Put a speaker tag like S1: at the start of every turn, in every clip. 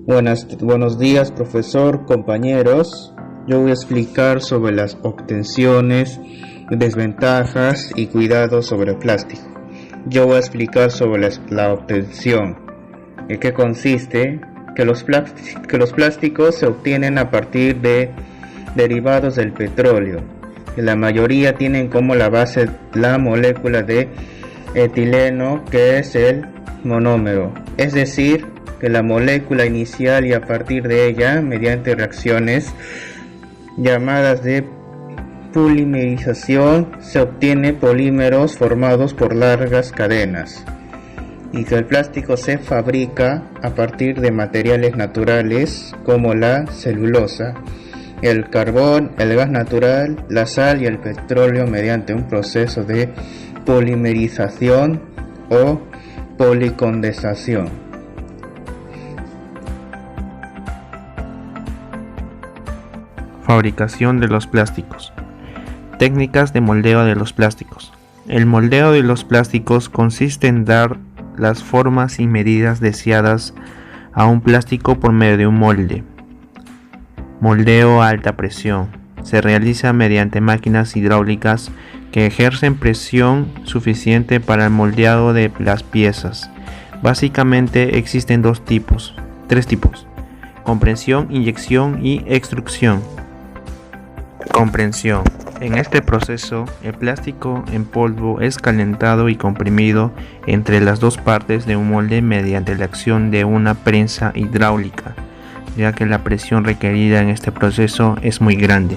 S1: Buenos días, profesor, compañeros. Yo voy a explicar sobre las obtenciones, desventajas y cuidados sobre el plástico. Yo voy a explicar sobre la obtención. ¿En qué consiste? Que los plásticos se obtienen a partir de derivados del petróleo. La mayoría tienen como la base la molécula de etileno, que es el monómero, es decir, que la molécula inicial, y a partir de ella, mediante reacciones llamadas de polimerización, se obtienen polímeros formados por largas cadenas, y que el plástico se fabrica a partir de materiales naturales como la celulosa, el carbón, el gas natural, la sal y el petróleo mediante un proceso de polimerización o policondensación.
S2: Fabricación de los plásticos. Técnicas de moldeo de los plásticos. El moldeo de los plásticos consiste en dar las formas y medidas deseadas a un plástico por medio de un molde. Moldeo a alta presión. Se realiza mediante máquinas hidráulicas que ejercen presión suficiente para el moldeado de las piezas. Básicamente existen tres tipos: compresión, inyección y extrusión. Comprensión. En este proceso, el plástico en polvo es calentado y comprimido entre las dos partes de un molde mediante la acción de una prensa hidráulica, ya que la presión requerida en este proceso es muy grande.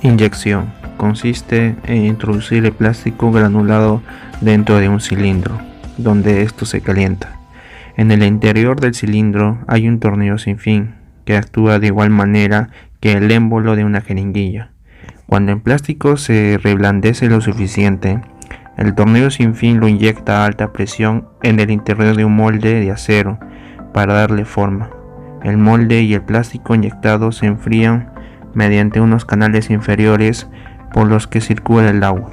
S2: Inyección. Consiste en introducir el plástico granulado dentro de un cilindro, donde esto se calienta. En el interior del cilindro hay un tornillo sin fin, que actúa de igual manera que el émbolo de una jeringuilla. Cuando el plástico se reblandece lo suficiente, el tornillo sin fin lo inyecta a alta presión en el interior de un molde de acero para darle forma. El molde y el plástico inyectado se enfrían mediante unos canales inferiores por los que circula el agua.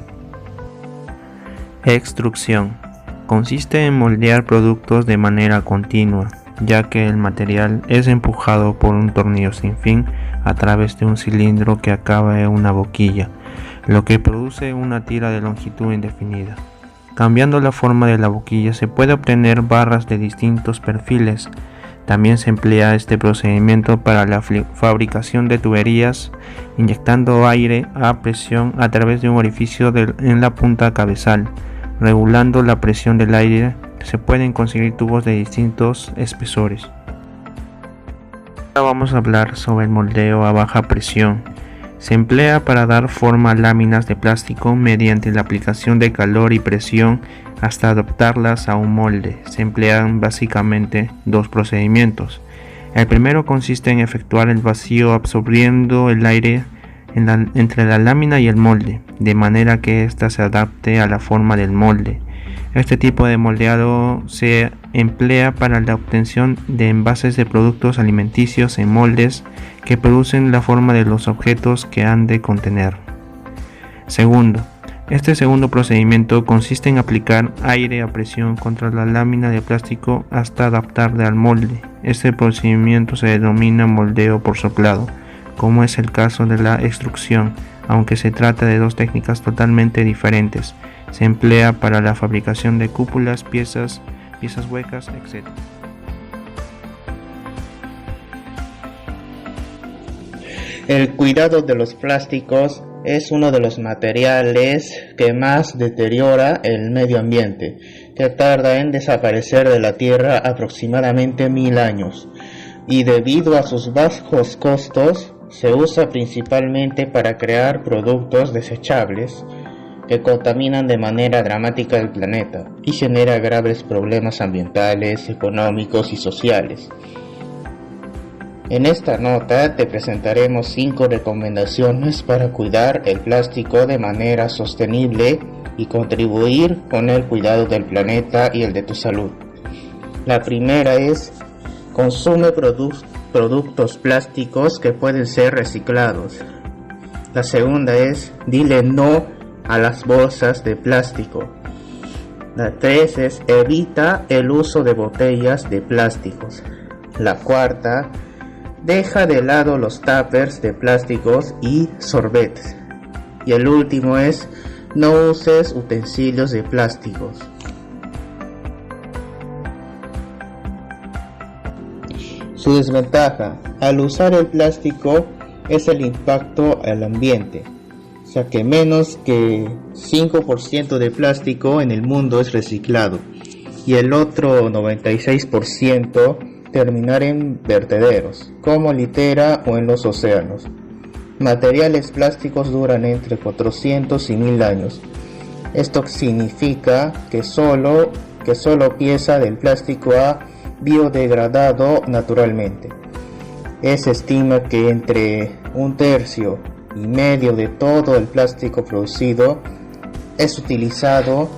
S2: Extrusión. Consiste en moldear productos de manera continua, ya que el material es empujado por un tornillo sin fin a través de un cilindro que acaba en una boquilla, lo que produce una tira de longitud indefinida. Cambiando la forma de la boquilla se puede obtener barras de distintos perfiles. También se emplea este procedimiento para la fabricación de tuberías, inyectando aire a presión a través de un orificio en la punta cabezal. Regulando la presión del aire, se pueden conseguir tubos de distintos espesores. Ahora vamos a hablar sobre el moldeo a baja presión. Se emplea para dar forma a láminas de plástico mediante la aplicación de calor y presión hasta adaptarlas a un molde. Se emplean básicamente dos procedimientos. El primero consiste en efectuar el vacío absorbiendo el aire entre la lámina y el molde, de manera que ésta se adapte a la forma del molde. Este tipo de moldeado se emplea para la obtención de envases de productos alimenticios en moldes que producen la forma de los objetos que han de contener. Segundo, este segundo procedimiento consiste en aplicar aire a presión contra la lámina de plástico hasta adaptarla al molde. Este procedimiento se denomina moldeo por soplado, como es el caso de la extrusión, aunque se trata de dos técnicas totalmente diferentes. Se emplea para la fabricación de cúpulas, piezas huecas, etc.
S1: El cuidado de los plásticos es uno de los materiales que más deteriora el medio ambiente, que tarda en desaparecer de la Tierra aproximadamente 1000 años, y debido a sus bajos costos, se usa principalmente para crear productos desechables que contaminan de manera dramática el planeta y genera graves problemas ambientales, económicos y sociales. En esta nota te presentaremos 5 recomendaciones para cuidar el plástico de manera sostenible y contribuir con el cuidado del planeta y el de tu salud. La primera es: consume productos plásticos que pueden ser reciclados. La segunda es: dile no a las bolsas de plástico. La 3 es: evita el uso de botellas de plásticos. La cuarta, deja de lado los tuppers de plásticos y sorbetes. Y el último es, no uses utensilios de plásticos. Su desventaja al usar el plástico es el impacto al ambiente, ya que menos que 5% de plástico en el mundo es reciclado y el otro 96% terminar en vertederos, como litera o en los océanos. Materiales plásticos duran entre 400 y 1000 años. Esto significa que solo pieza del plástico ha biodegradado naturalmente. Se estima que entre 1/3 y medio de todo el plástico producido es utilizado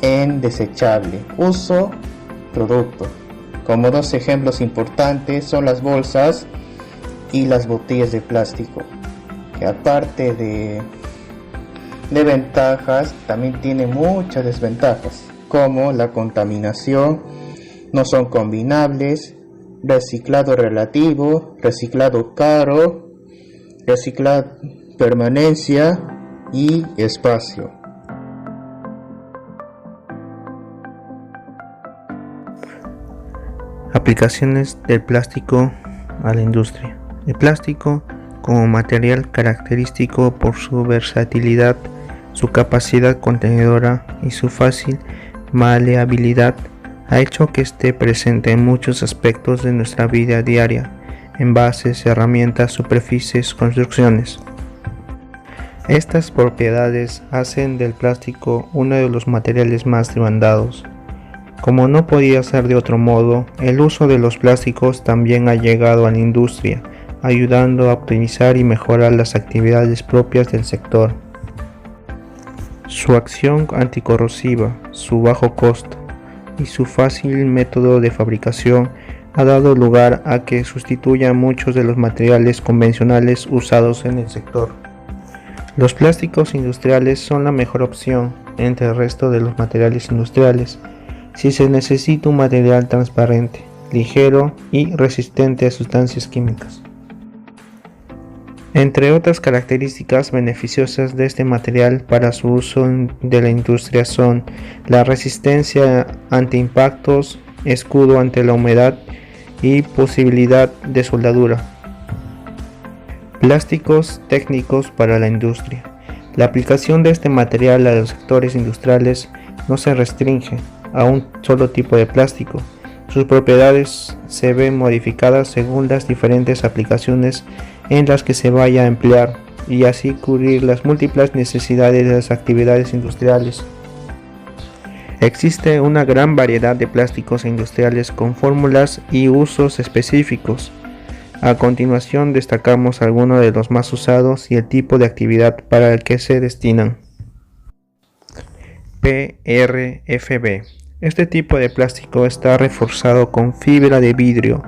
S1: en desechable uso producto. Como dos ejemplos importantes son las bolsas y las botellas de plástico, que aparte de ventajas también tiene muchas desventajas, como la contaminación, no son combinables, reciclado relativo, reciclado caro, reciclado permanencia y espacio.
S2: Aplicaciones del plástico a la industria. El plástico, como material característico por su versatilidad, su capacidad contenedora y su fácil maleabilidad, ha hecho que esté presente en muchos aspectos de nuestra vida diaria: envases, herramientas, superficies, construcciones. Estas propiedades hacen del plástico uno de los materiales más demandados. Como no podía ser de otro modo, el uso de los plásticos también ha llegado a la industria, ayudando a optimizar y mejorar las actividades propias del sector. Su acción anticorrosiva, su bajo costo y su fácil método de fabricación ha dado lugar a que sustituya muchos de los materiales convencionales usados en el sector. Los plásticos industriales son la mejor opción entre el resto de los materiales industriales si se necesita un material transparente, ligero y resistente a sustancias químicas. Entre otras características beneficiosas de este material para su uso de la industria son la resistencia ante impactos, escudo ante la humedad y posibilidad de soldadura. Plásticos técnicos para la industria. La aplicación de este material a los sectores industriales no se restringe a un solo tipo de plástico. Sus propiedades se ven modificadas según las diferentes aplicaciones en las que se vaya a emplear y así cubrir las múltiples necesidades de las actividades industriales. Existe una gran variedad de plásticos industriales con fórmulas y usos específicos. A continuación destacamos algunos de los más usados y el tipo de actividad para el que se destinan. PRFB. Este tipo de plástico está reforzado con fibra de vidrio,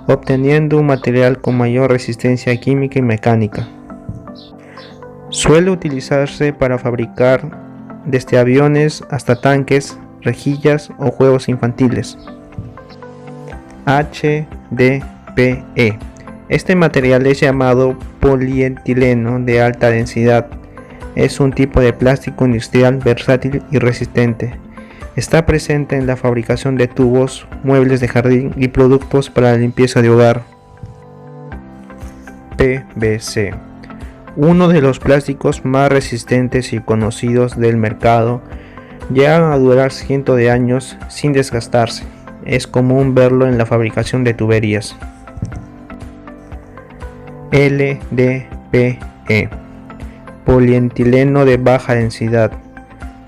S2: obteniendo un material con mayor resistencia química y mecánica. Suele utilizarse para fabricar desde aviones hasta tanques, rejillas o juegos infantiles. HDPE. Este material es llamado polietileno de alta densidad. Es un tipo de plástico industrial versátil y resistente. Está presente en la fabricación de tubos, muebles de jardín y productos para la limpieza de hogar. PVC. Uno de los plásticos más resistentes y conocidos del mercado, llegan a durar cientos de años sin desgastarse. Es común verlo en la fabricación de tuberías. LDPE. Polietileno de baja densidad.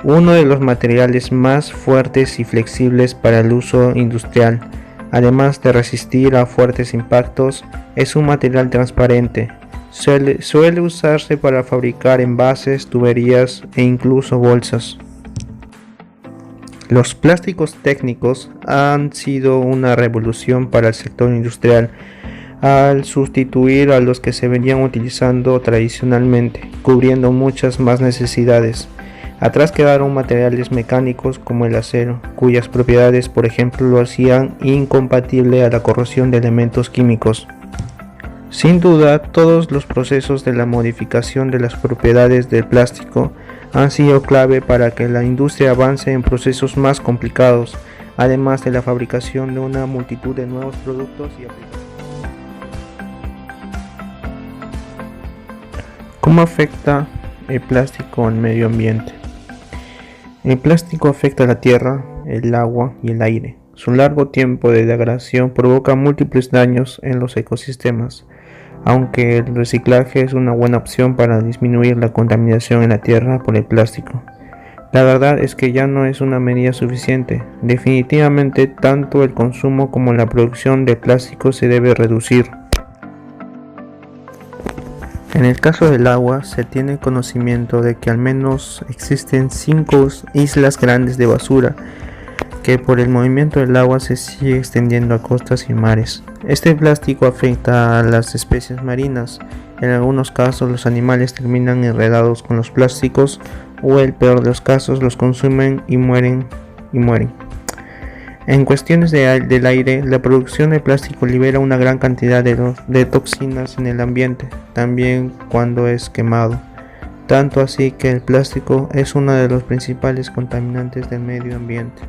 S2: Uno de los materiales más fuertes y flexibles para el uso industrial. Además de resistir a fuertes impactos, es un material transparente. Suele usarse para fabricar envases, tuberías e incluso bolsas. Los plásticos técnicos han sido una revolución para el sector industrial al sustituir a los que se venían utilizando tradicionalmente, cubriendo muchas más necesidades. Atrás quedaron materiales mecánicos como el acero, cuyas propiedades, por ejemplo, lo hacían incompatible a la corrosión de elementos químicos. Sin duda, todos los procesos de la modificación de las propiedades del plástico han sido clave para que la industria avance en procesos más complicados, además de la fabricación de una multitud de nuevos productos y aplicaciones. ¿Cómo afecta el plástico al medio ambiente? El plástico afecta a la tierra, el agua y el aire. Su largo tiempo de degradación provoca múltiples daños en los ecosistemas, aunque el reciclaje es una buena opción para disminuir la contaminación en la tierra por el plástico. La verdad es que ya no es una medida suficiente. Definitivamente, tanto el consumo como la producción de plástico se debe reducir. En el caso del agua, se tiene conocimiento de que al menos existen 5 islas grandes de basura, que por el movimiento del agua se sigue extendiendo a costas y mares. Este plástico afecta a las especies marinas. En algunos casos los animales terminan enredados con los plásticos o, el peor de los casos, los consumen y mueren. En cuestiones del aire, la producción de plástico libera una gran cantidad de toxinas en el ambiente, también cuando es quemado. Tanto así que el plástico es uno de los principales contaminantes del medio ambiente.